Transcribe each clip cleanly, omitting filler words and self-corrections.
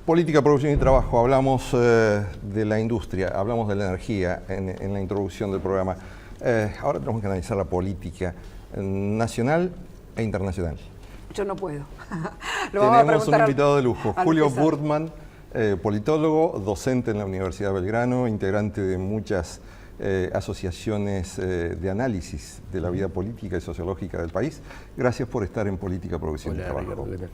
Política, producción y trabajo. Hablamos de la industria, hablamos de la energía en la introducción del programa. Ahora tenemos que analizar la política nacional e internacional. Yo no puedo. Tenemos un invitado de lujo, Julio Burtman, politólogo, docente en la Universidad de Belgrano, integrante de muchas asociaciones de análisis de la vida política y sociológica del país. Gracias por estar en Política, Producción y Trabajo. Ricardo,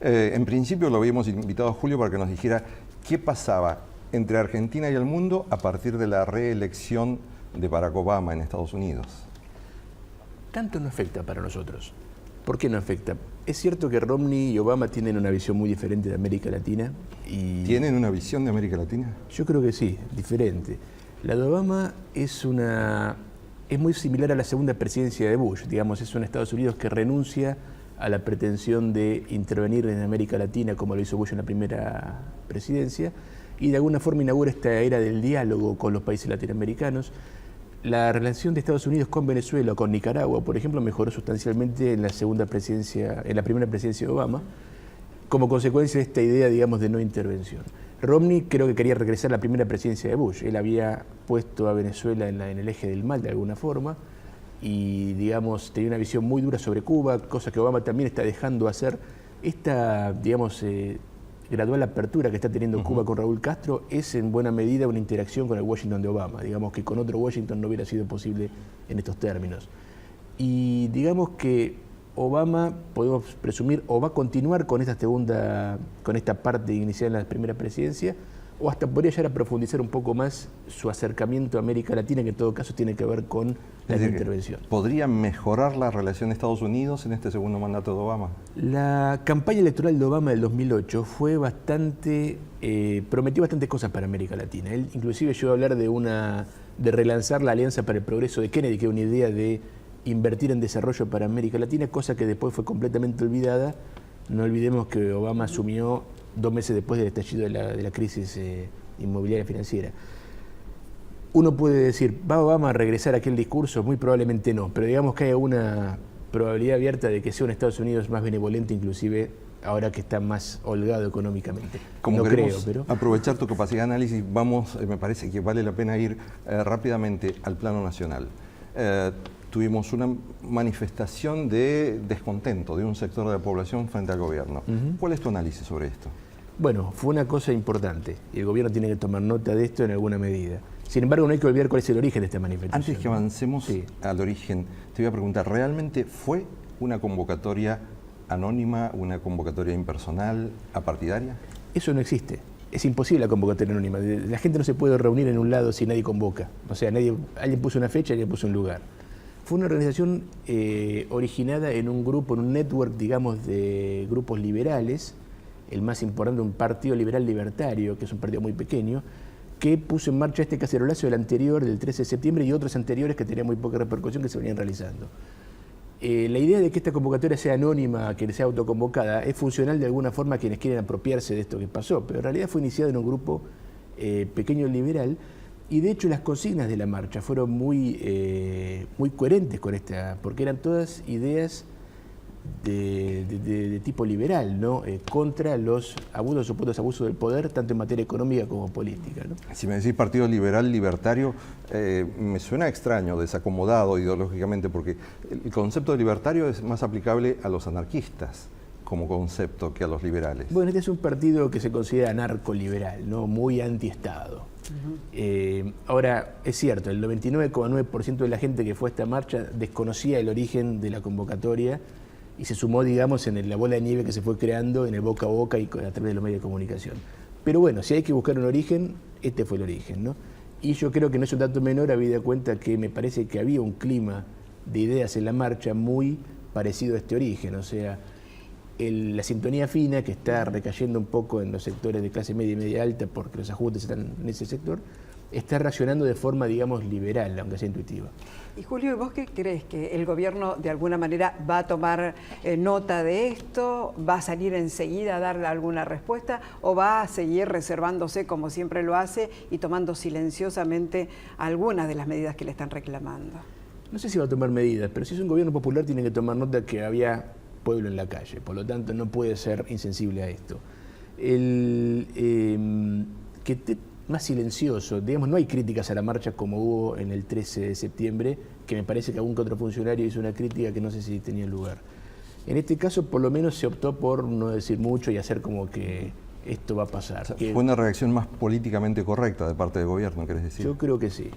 en principio lo habíamos invitado a Julio para que nos dijera qué pasaba entre Argentina y el mundo a partir de la reelección de Barack Obama en Estados Unidos. Tanto no afecta para nosotros. ¿Por qué no afecta? Es cierto que Romney y Obama tienen una visión muy diferente de América Latina. ¿Tienen una visión de América Latina? Yo creo que sí, diferente. La de Obama es muy similar a la segunda presidencia de Bush. Digamos, es un Estados Unidos que renuncia a la pretensión de intervenir en América Latina como lo hizo Bush en la primera presidencia y de alguna forma inaugura esta era del diálogo con los países latinoamericanos. La relación de Estados Unidos con Venezuela o con Nicaragua, por ejemplo, mejoró sustancialmente en la primera presidencia de Obama, como consecuencia de esta idea, digamos, de no intervención. Romney creo que quería regresar a la primera presidencia de Bush. Él había puesto a Venezuela en el eje del mal de alguna forma y, digamos, tenía una visión muy dura sobre Cuba, cosa que Obama también está dejando hacer. Esta, digamos, gradual apertura que está teniendo Cuba con Raúl Castro es en buena medida una interacción con el Washington de Obama. Digamos que con otro Washington no hubiera sido posible en estos términos. Y digamos que Obama, podemos presumir, o va a continuar con esta parte inicial en la primera presidencia, o hasta podría llegar a profundizar un poco más su acercamiento a América Latina, que en todo caso tiene que ver con la intervención. ¿Podría mejorar la relación de Estados Unidos en este segundo mandato de Obama? La campaña electoral de Obama del 2008 fue prometió bastantes cosas para América Latina. Él inclusive llegó a hablar de relanzar la Alianza para el Progreso de Kennedy, que era una idea de invertir en desarrollo para América Latina, cosa que después fue completamente olvidada. No olvidemos que Obama asumió 2 meses después del estallido de la crisis inmobiliaria financiera. Uno puede decir, ¿va Obama a regresar a aquel discurso? Muy probablemente no, pero digamos que hay una probabilidad abierta de que sea un Estados Unidos más benevolente, inclusive ahora que está más holgado económicamente. Como no queremos creo, pero aprovechar tu capacidad de análisis, me parece que vale la pena ir rápidamente al plano nacional. Tuvimos una manifestación de descontento de un sector de la población frente al gobierno. ¿Cuál es tu análisis sobre esto? Bueno, fue una cosa importante y el gobierno tiene que tomar nota de esto en alguna medida. Sin embargo, no hay que olvidar cuál es el origen de esta manifestación. Antes que avancemos al origen, te voy a preguntar, ¿realmente fue una convocatoria anónima, una convocatoria impersonal, apartidaria? Eso no existe. Es imposible la convocatoria anónima. La gente no se puede reunir en un lado si nadie convoca. O sea, alguien puso una fecha, alguien puso un lugar. Fue una organización originada en un grupo, en un network, digamos, de grupos liberales, el más importante, un partido liberal libertario, que es un partido muy pequeño, que puso en marcha este cacerolazo del anterior, del 13 de septiembre, y otros anteriores que tenían muy poca repercusión que se venían realizando. La idea de que esta convocatoria sea anónima, que sea autoconvocada, es funcional de alguna forma a quienes quieren apropiarse de esto que pasó, pero en realidad fue iniciado en un grupo pequeño liberal. Y de hecho las consignas de la marcha fueron muy coherentes con esta, porque eran todas ideas de tipo liberal, ¿no? Contra los abusos, supuestos abusos del poder, tanto en materia económica como política, ¿no? Si me decís partido liberal libertario, me suena extraño, desacomodado ideológicamente, porque el concepto de libertario es más aplicable a los anarquistas como concepto que a los liberales. Bueno, este es un partido que se considera anarcoliberal, ¿no? Muy antiestado. Ahora, es cierto, el 99,9% de la gente que fue a esta marcha desconocía el origen de la convocatoria y se sumó, digamos, en la bola de nieve que se fue creando en el boca a boca y a través de los medios de comunicación. Pero bueno, si hay que buscar un origen, este fue el origen, ¿no? Y yo creo que no es un dato menor, habida cuenta que me parece que había un clima de ideas en la marcha muy parecido a este origen, o sea, la sintonía fina que está recayendo un poco en los sectores de clase media y media alta porque los ajustes están en ese sector, está reaccionando de forma, digamos, liberal, aunque sea intuitiva. Y Julio, ¿y vos qué crees? ¿Que el gobierno de alguna manera va a tomar nota de esto? ¿Va a salir enseguida a darle alguna respuesta? ¿O va a seguir reservándose como siempre lo hace y tomando silenciosamente algunas de las medidas que le están reclamando? No sé si va a tomar medidas, pero si es un gobierno popular tiene que tomar nota que había pueblo en la calle, por lo tanto no puede ser insensible a esto. Más silencioso, digamos, no hay críticas a la marcha como hubo en el 13 de septiembre, que me parece que algún que otro funcionario hizo una crítica que no sé si tenía lugar. En este caso, por lo menos se optó por no decir mucho y hacer como que esto va a pasar. O sea, fue una reacción más políticamente correcta de parte del gobierno, ¿querés decir? Yo creo que sí.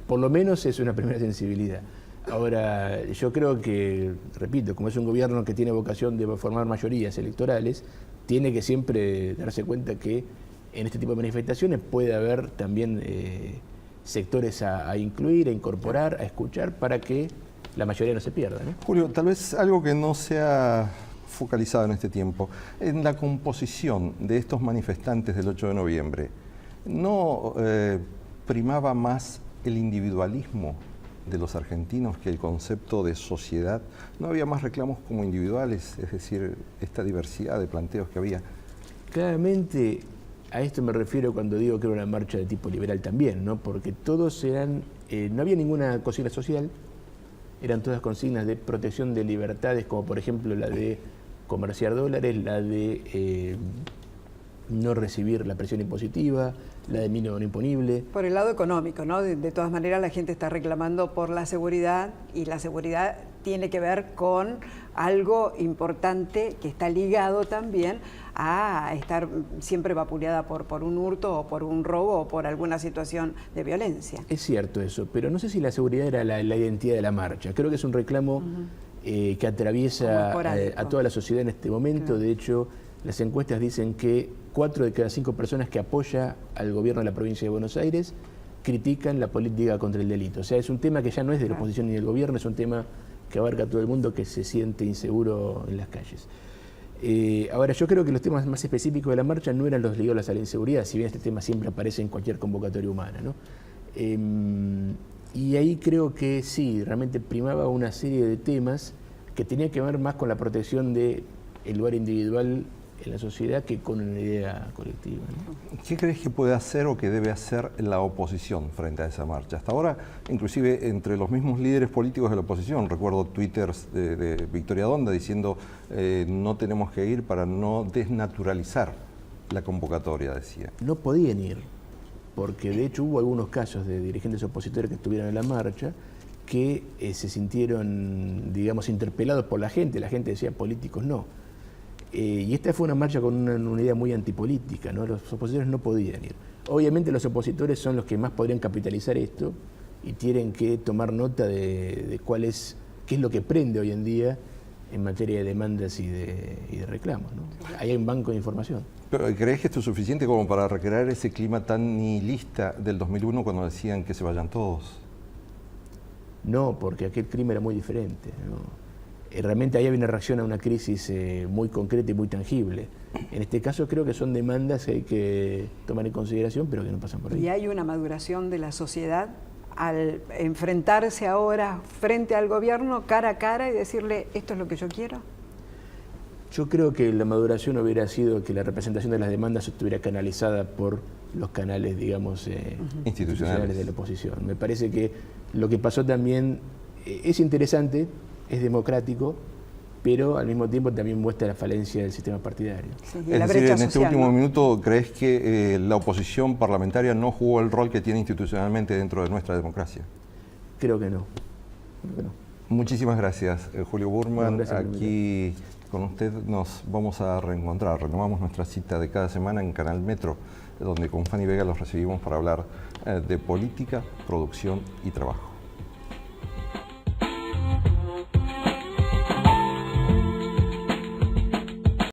Por lo menos es una primera sensibilidad. Ahora, yo creo que, repito, como es un gobierno que tiene vocación de formar mayorías electorales, tiene que siempre darse cuenta que en este tipo de manifestaciones puede haber también sectores a incluir, a incorporar, a escuchar, para que la mayoría no se pierda, ¿no? Julio, tal vez algo que no se ha focalizado en este tiempo, en la composición de estos manifestantes del 8 de noviembre, ¿no primaba más el individualismo de los argentinos que el concepto de sociedad? ¿No había más reclamos como individuales, es decir, esta diversidad de planteos que había? Claramente, a esto me refiero cuando digo que era una marcha de tipo liberal también, ¿no? Porque todos eran, no había ninguna consigna social, eran todas consignas de protección de libertades, como por ejemplo la de comerciar dólares, la de no recibir la presión impositiva, la de mínimo no imponible. Por el lado económico, ¿no? De todas maneras la gente está reclamando por la seguridad, y la seguridad tiene que ver con algo importante que está ligado también a estar siempre vapuleada por un hurto o por un robo o por alguna situación de violencia. Es cierto eso, pero no sé si la seguridad era la identidad de la marcha. Creo que es un reclamo que atraviesa a toda la sociedad en este momento. Claro. De hecho, las encuestas dicen que 4 de cada 5 personas que apoya al gobierno de la provincia de Buenos Aires critican la política contra el delito. O sea, es un tema que ya no es de la oposición ni del gobierno, es un tema que abarca a todo el mundo que se siente inseguro en las calles. Ahora, yo creo que los temas más específicos de la marcha no eran los ligados a la inseguridad, si bien este tema siempre aparece en cualquier convocatoria humana, ¿no? Y ahí creo que sí, realmente primaba una serie de temas que tenían que ver más con la protección del lugar individual en la sociedad que con una idea colectiva, ¿no? ¿Qué crees que puede hacer o que debe hacer la oposición frente a esa marcha? Hasta ahora, inclusive entre los mismos líderes políticos de la oposición, recuerdo twitters de Victoria Donda diciendo no tenemos que ir para no desnaturalizar la convocatoria, decía. No podían ir, porque de hecho hubo algunos casos de dirigentes opositores que estuvieron en la marcha que se sintieron, digamos, interpelados por la gente decía políticos no. Y esta fue una marcha con una idea muy antipolítica, ¿no? Los opositores no podían ir. Obviamente los opositores son los que más podrían capitalizar esto y tienen que tomar nota de qué es lo que prende hoy en día en materia de demandas y de reclamos, ¿no? Ahí hay un banco de información. ¿Pero crees que esto es suficiente como para recrear ese clima tan nihilista del 2001 cuando decían que se vayan todos? No, porque aquel clima era muy diferente, ¿no? Realmente ahí hay una reacción a una crisis muy concreta y muy tangible. En este caso creo que son demandas que hay que tomar en consideración, pero que no pasan por ahí. ¿Y hay una maduración de la sociedad al enfrentarse ahora frente al gobierno cara a cara y decirle esto es lo que yo quiero? Yo creo que la maduración hubiera sido que la representación de las demandas estuviera canalizada por los canales, digamos, institucionales de la oposición. Me parece que lo que pasó también es interesante, es democrático, pero al mismo tiempo también muestra la falencia del sistema partidario. Sí, es decir, en este último minuto, ¿crees que la oposición parlamentaria no jugó el rol que tiene institucionalmente dentro de nuestra democracia? Creo que no. Muchísimas gracias, Julio Burman. Gracias, aquí con usted nos vamos a reencontrar. Renovamos nuestra cita de cada semana en Canal Metro, donde con Fanny Vega los recibimos para hablar de política, producción y trabajo.